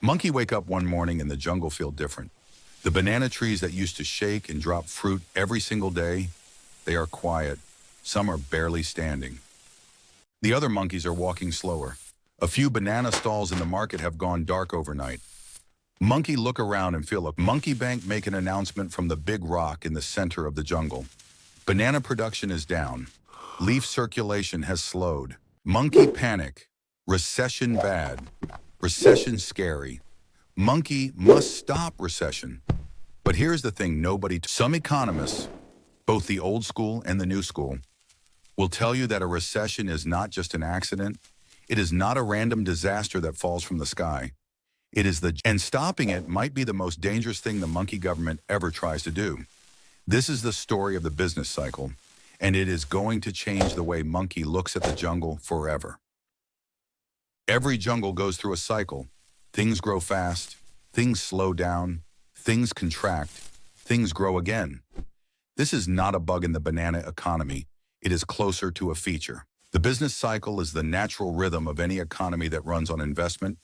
Monkey wake up one morning and the jungle feel different. The banana trees that used to shake and drop fruit every single day, they are quiet. Some are barely standing. The other monkeys are walking slower. A few banana stalls in the market have gone dark overnight. Monkey look around and feel a monkey bank make an announcement from the big rock in the center of the jungle. Banana production is down. Leaf circulation has slowed. Monkey panic. Recession bad. Recession scary. Monkey must stop recession. But here's the thing some economists, both the old school and the new school, will tell you that a recession is not just an accident. It is not a random disaster that falls from the sky. And stopping it might be the most dangerous thing the monkey government ever tries to do. This is the story of the business cycle, and it is going to change the way monkey looks at the jungle forever. Every jungle goes through a cycle. Things grow fast, things slow down, things contract, things grow again. This is not a bug in the banana economy. It is closer to a feature. The business cycle is the natural rhythm of any economy that runs on investment,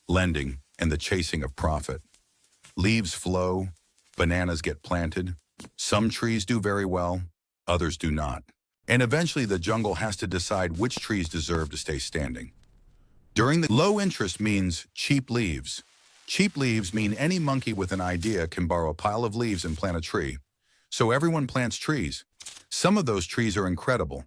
lending, and the chasing of profit. Leaves flow, bananas get planted. Some trees do very well, others do not. And eventually the jungle has to decide which trees deserve to stay standing. During the low interest means cheap leaves. Cheap leaves mean any monkey with an idea can borrow a pile of leaves and plant a tree. So everyone plants trees. Some of those trees are incredible.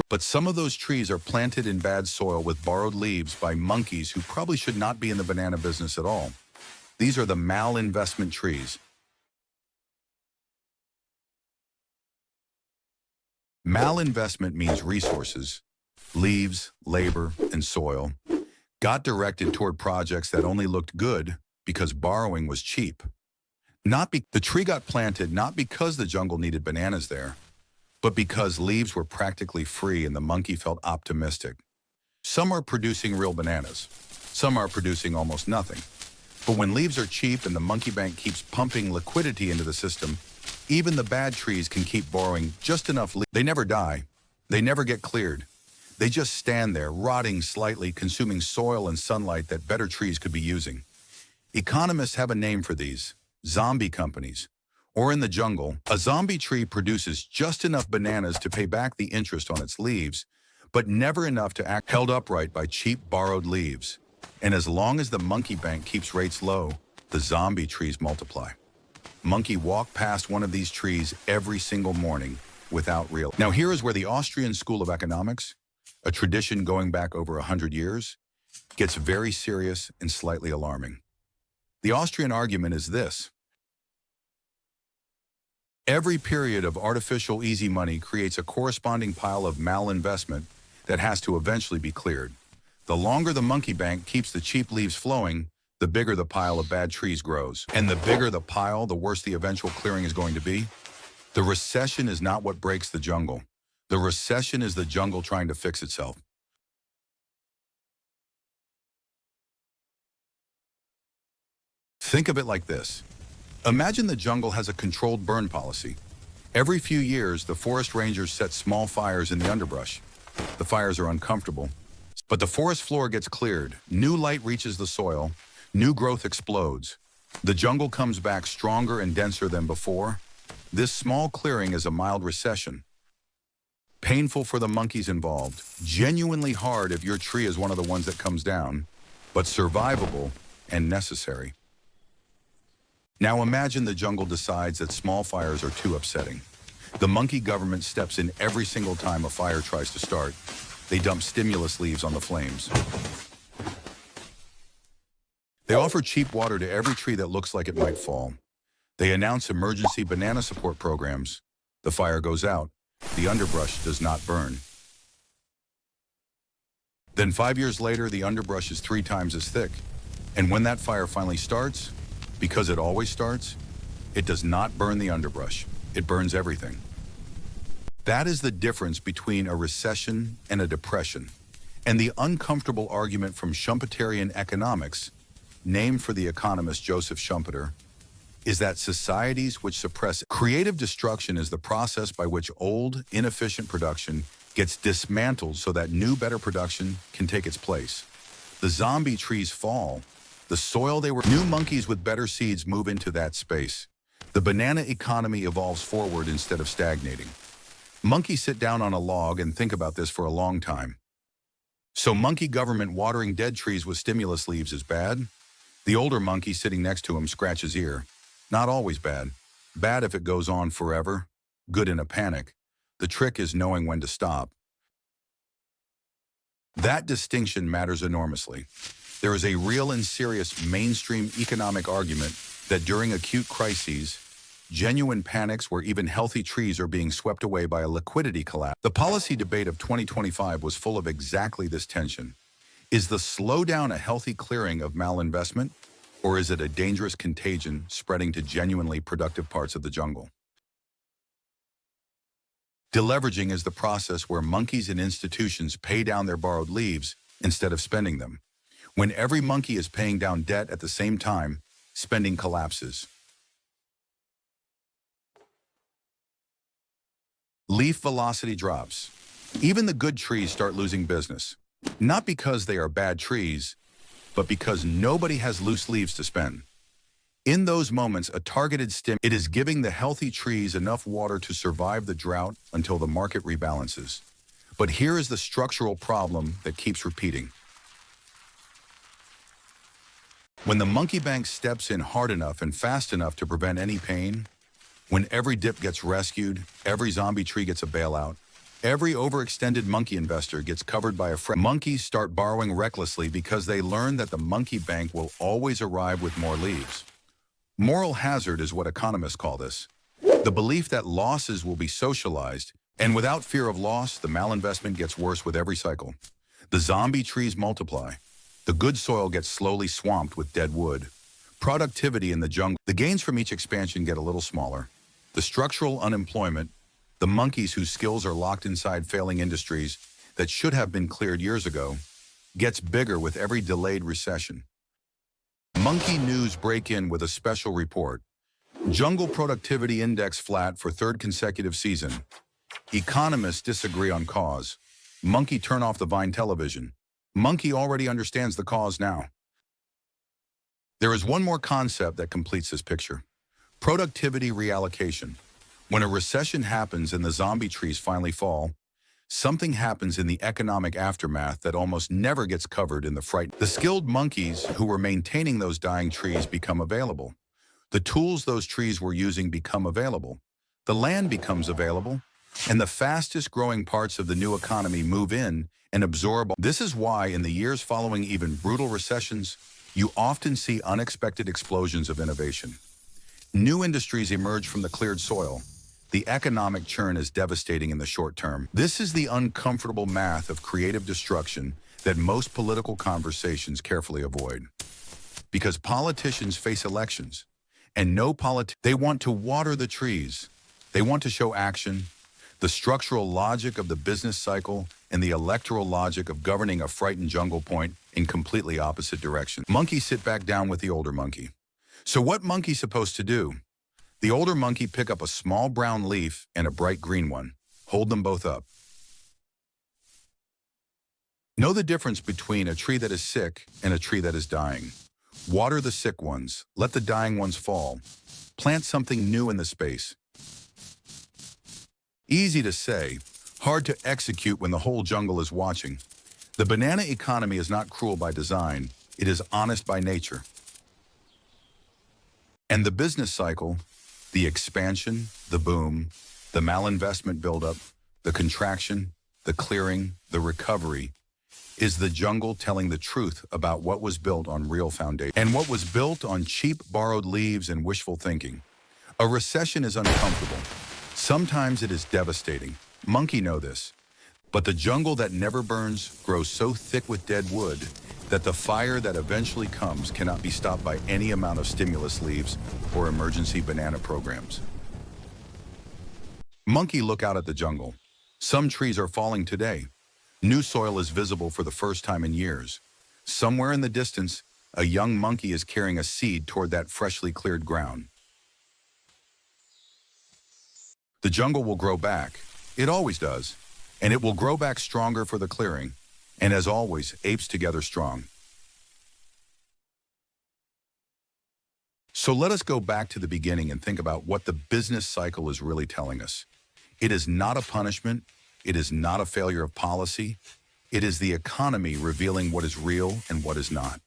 But some of those trees are planted in bad soil with borrowed leaves by monkeys who probably should not be in the banana business at all. These are the malinvestment trees. Malinvestment means resources, leaves, labor, and soil, got directed toward projects that only looked good because borrowing was cheap. The tree got planted not because the jungle needed bananas there, but because leaves were practically free and the monkey felt optimistic. Some are producing real bananas. Some are producing almost nothing. But when leaves are cheap and the monkey bank keeps pumping liquidity into the system, even the bad trees can keep borrowing just enough leaves. They never die. They never get cleared. They just stand there, rotting slightly, consuming soil and sunlight that better trees could be using. Economists have a name for these: zombie companies. Or in the jungle, a zombie tree produces just enough bananas to pay back the interest on its leaves, but never enough to act held upright by cheap borrowed leaves. And as long as the monkey bank keeps rates low, the zombie trees multiply. Monkey walk past one of these trees every single morning without real. Now here is where the Austrian School of Economics, a tradition going back over 100 years, gets very serious and slightly alarming. The Austrian argument is this: every period of artificial easy money creates a corresponding pile of malinvestment that has to eventually be cleared. The longer the monkey bank keeps the cheap leaves flowing, the bigger the pile of bad trees grows. And the bigger the pile, the worse the eventual clearing is going to be. The recession is not what breaks the jungle. The recession is the jungle trying to fix itself. Think of it like this. Imagine the jungle has a controlled burn policy. Every few years, the forest rangers set small fires in the underbrush. The fires are uncomfortable, but the forest floor gets cleared. New light reaches the soil. New growth explodes. The jungle comes back stronger and denser than before. This small clearing is a mild recession. Painful for the monkeys involved. Genuinely hard if your tree is one of the ones that comes down, but survivable and necessary. Now imagine the jungle decides that small fires are too upsetting. The monkey government steps in every single time a fire tries to start. They dump stimulus leaves on the flames. They offer cheap water to every tree that looks like it might fall. They announce emergency banana support programs. The fire goes out. The underbrush does not burn. Then 5 years later, the underbrush is 3 times as thick. And when that fire finally starts, because it always starts, it does not burn the underbrush. It burns everything. That is the difference between a recession and a depression. And the uncomfortable argument from Schumpeterian economics, named for the economist Joseph Schumpeter, is that societies which suppress creative destruction is the process by which old, inefficient production gets dismantled so that new, better production can take its place. The zombie trees fall. The soil they were... New monkeys with better seeds move into that space. The banana economy evolves forward instead of stagnating. Monkeys sit down on a log and think about this for a long time. So monkey government watering dead trees with stimulus leaves is bad? The older monkey sitting next to him scratches ear. Not always bad. Bad if it goes on forever. Good in a panic. The trick is knowing when to stop. That distinction matters enormously. There is a real and serious mainstream economic argument that during acute crises, genuine panics where even healthy trees are being swept away by a liquidity collapse. The policy debate of 2025 was full of exactly this tension. Is the slowdown a healthy clearing of malinvestment, or is it a dangerous contagion spreading to genuinely productive parts of the jungle? Deleveraging is the process where monkeys and institutions pay down their borrowed leaves instead of spending them. When every monkey is paying down debt at the same time, spending collapses. Leaf velocity drops. Even the good trees start losing business. Not because they are bad trees, but because nobody has loose leaves to spend. In those moments, a targeted it is giving the healthy trees enough water to survive the drought until the market rebalances. But here is the structural problem that keeps repeating. When the monkey bank steps in hard enough and fast enough to prevent any pain, when every dip gets rescued, every zombie tree gets a bailout, every overextended monkey investor gets covered by monkeys start borrowing recklessly because they learn that the monkey bank will always arrive with more leaves. Moral hazard is what economists call this. The belief that losses will be socialized, and without fear of loss, the malinvestment gets worse with every cycle. The zombie trees multiply. The good soil gets slowly swamped with dead wood. Productivity in the jungle. The gains from each expansion get a little smaller. The structural unemployment, the monkeys whose skills are locked inside failing industries that should have been cleared years ago, gets bigger with every delayed recession. Monkey News break in with a special report. Jungle productivity index flat for third consecutive season. Economists disagree on cause. Monkey turn off the Vine television. Monkey already understands the cause now. There is one more concept that completes this picture. Productivity reallocation. When a recession happens and the zombie trees finally fall, something happens in the economic aftermath that almost never gets covered in the fright. The skilled monkeys who were maintaining those dying trees become available. The tools those trees were using become available. The land becomes available, and the fastest growing parts of the new economy move in and absorb. This is why in the years following even brutal recessions, you often see unexpected explosions of innovation. New industries emerge from the cleared soil. The economic churn is devastating in the short term. This is the uncomfortable math of creative destruction that most political conversations carefully avoid. Because politicians face elections, and they want to water the trees. They want to show action. The structural logic of the business cycle and the electoral logic of governing a frightened jungle point in completely opposite directions. Monkeys sit back down with the older monkey. So what monkey's supposed to do? The older monkey pick up a small brown leaf and a bright green one. Hold them both up. Know the difference between a tree that is sick and a tree that is dying. Water the sick ones. Let the dying ones fall. Plant something new in the space. Easy to say, hard to execute when the whole jungle is watching. The banana economy is not cruel by design. It is honest by nature. And the business cycle, the expansion, the boom, the malinvestment buildup, the contraction, the clearing, the recovery, is the jungle telling the truth about what was built on real foundation and what was built on cheap borrowed leaves and wishful thinking. A recession is uncomfortable. Sometimes it is devastating. Monkey know this. But the jungle that never burns grows so thick with dead wood that the fire that eventually comes cannot be stopped by any amount of stimulus leaves or emergency banana programs. Monkey look out at the jungle. Some trees are falling today. New soil is visible for the first time in years. Somewhere in the distance, a young monkey is carrying a seed toward that freshly cleared ground. The jungle will grow back. It always does. And it will grow back stronger for the clearing. And as always, apes together strong. So let us go back to the beginning and think about what the business cycle is really telling us. It is not a punishment. It is not a failure of policy. It is the economy revealing what is real and what is not.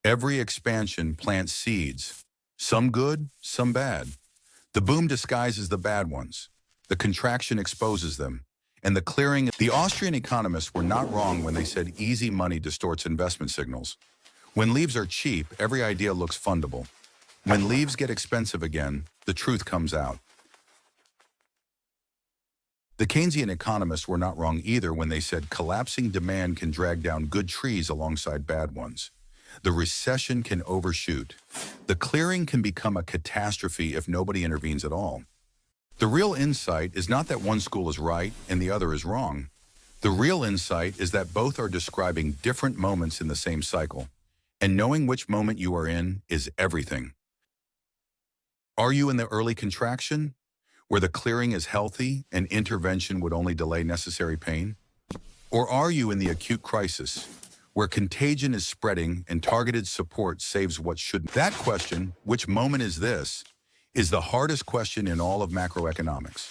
Every expansion plants seeds, some good, some bad. The boom disguises the bad ones. The contraction exposes them. And the clearing, the Austrian economists were not wrong when they said easy money distorts investment signals. When leaves are cheap, every idea looks fundable. When leaves get expensive again, the truth comes out. The Keynesian economists were not wrong either when they said collapsing demand can drag down good trees alongside bad ones. The recession can overshoot. The clearing can become a catastrophe if nobody intervenes at all. The real insight is not that one school is right and the other is wrong. The real insight is that both are describing different moments in the same cycle. And knowing which moment you are in is everything. Are you in the early contraction, where the clearing is healthy and intervention would only delay necessary pain? Or are you in the acute crisis, where contagion is spreading and targeted support saves what shouldn't? That question, which moment is this, is the hardest question in all of macroeconomics.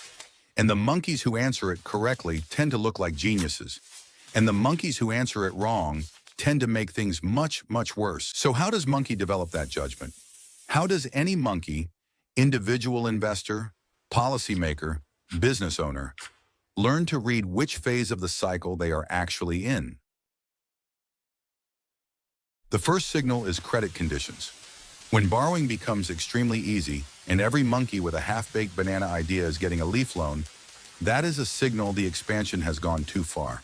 And the monkeys who answer it correctly tend to look like geniuses. And the monkeys who answer it wrong tend to make things much, much worse. So how does monkey develop that judgment? How does any monkey, individual investor, policymaker, business owner, learn to read which phase of the cycle they are actually in? The first signal is credit conditions. When borrowing becomes extremely easy and every monkey with a half-baked banana idea is getting a leaf loan, that is a signal the expansion has gone too far.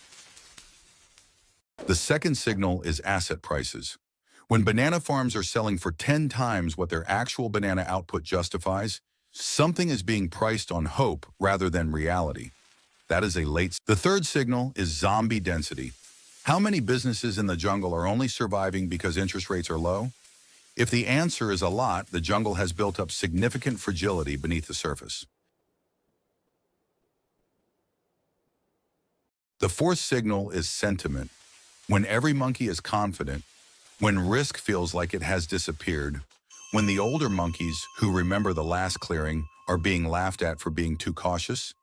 The second signal is asset prices. When banana farms are selling for 10 times what their actual banana output justifies, something is being priced on hope rather than reality. That is a late. The third signal is zombie density. How many businesses in the jungle are only surviving because interest rates are low? If the answer is a lot, the jungle has built up significant fragility beneath the surface. The fourth signal is sentiment. When every monkey is confident, when risk feels like it has disappeared, when the older monkeys who remember the last clearing are being laughed at for being too cautious,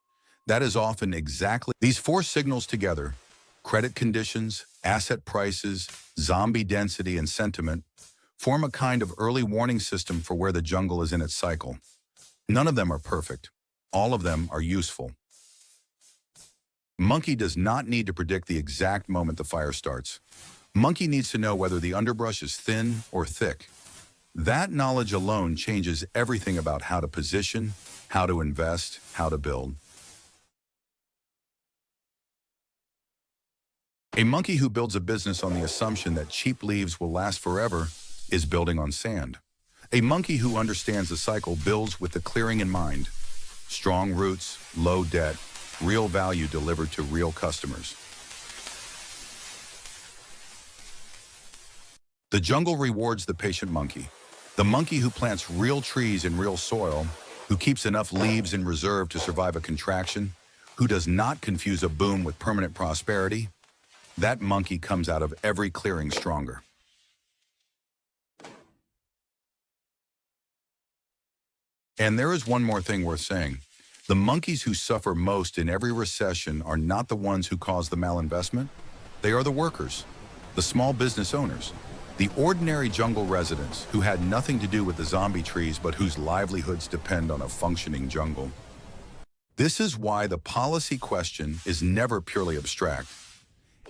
that is often exactly these four signals together: credit conditions, asset prices, zombie density, and sentiment form a kind of early warning system for where the jungle is in its cycle. None of them are perfect. All of them are useful. Monkey does not need to predict the exact moment the fire starts. Monkey needs to know whether the underbrush is thin or thick. That knowledge alone changes everything about how to position, how to invest, how to build. A monkey who builds a business on the assumption that cheap leaves will last forever is building on sand. A monkey who understands the cycle builds with the clearing in mind: strong roots, low debt, real value delivered to real customers. The jungle rewards the patient monkey. The monkey who plants real trees in real soil, who keeps enough leaves in reserve to survive a contraction, who does not confuse a boom with permanent prosperity, that monkey comes out of every clearing stronger. And there is one more thing worth saying. The monkeys who suffer most in every recession are not the ones who cause the malinvestment. They are the workers, the small business owners, the ordinary jungle residents who had nothing to do with the zombie trees but whose livelihoods depend on a functioning jungle. This is why the policy question is never purely abstract.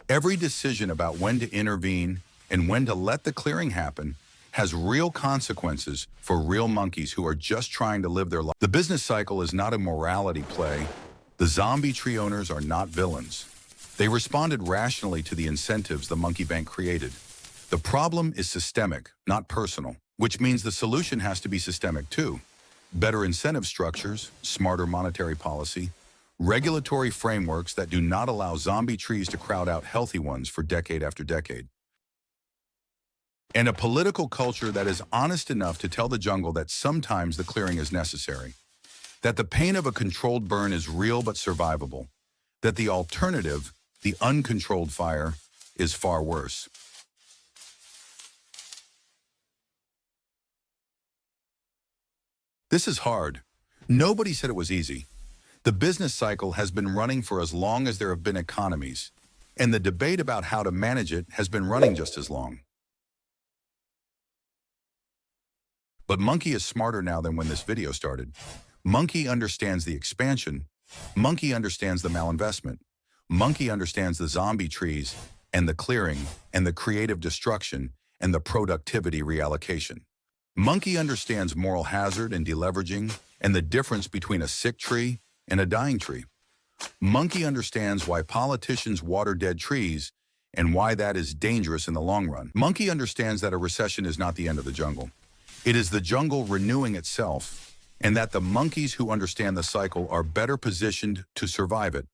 Every decision about when to intervene and when to let the clearing happen has real consequences for real monkeys who are just trying to live their life. The business cycle is not a morality play. The zombie tree owners are not villains. They responded rationally to the incentives the monkey bank created. The problem is systemic, not personal, which means the solution has to be systemic too. Better incentive structures, smarter monetary policy, regulatory frameworks that do not allow zombie trees to crowd out healthy ones for decade after decade. And a political culture that is honest enough to tell the jungle that sometimes the clearing is necessary, that the pain of a controlled burn is real but survivable, that the alternative, the uncontrolled fire, is far worse. This is hard. Nobody said it was easy. The business cycle has been running for as long as there have been economies, and the debate about how to manage it has been running just as long. But Monkey is smarter now than when this video started. Monkey understands the expansion. Monkey understands the malinvestment. Monkey understands the zombie trees and the clearing and the creative destruction and the productivity reallocation. Monkey understands moral hazard and deleveraging and the difference between a sick tree and a dying tree. Monkey understands why politicians water dead trees and why that is dangerous in the long run. Monkey understands that a recession is not the end of the jungle. It is the jungle renewing itself, and that the monkeys who understand the cycle are better positioned to survive it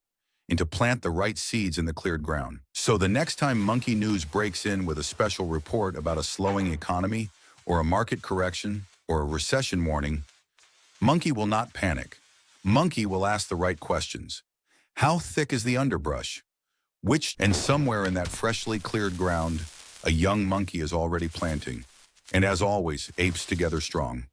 and to plant the right seeds in the cleared ground. So the next time Monkey News breaks in with a special report about a slowing economy or a market correction or a recession warning, Monkey will not panic. Monkey will ask the right questions. How thick is the underbrush? And somewhere in that freshly cleared ground, a young monkey is already planting. And as always, apes together strong.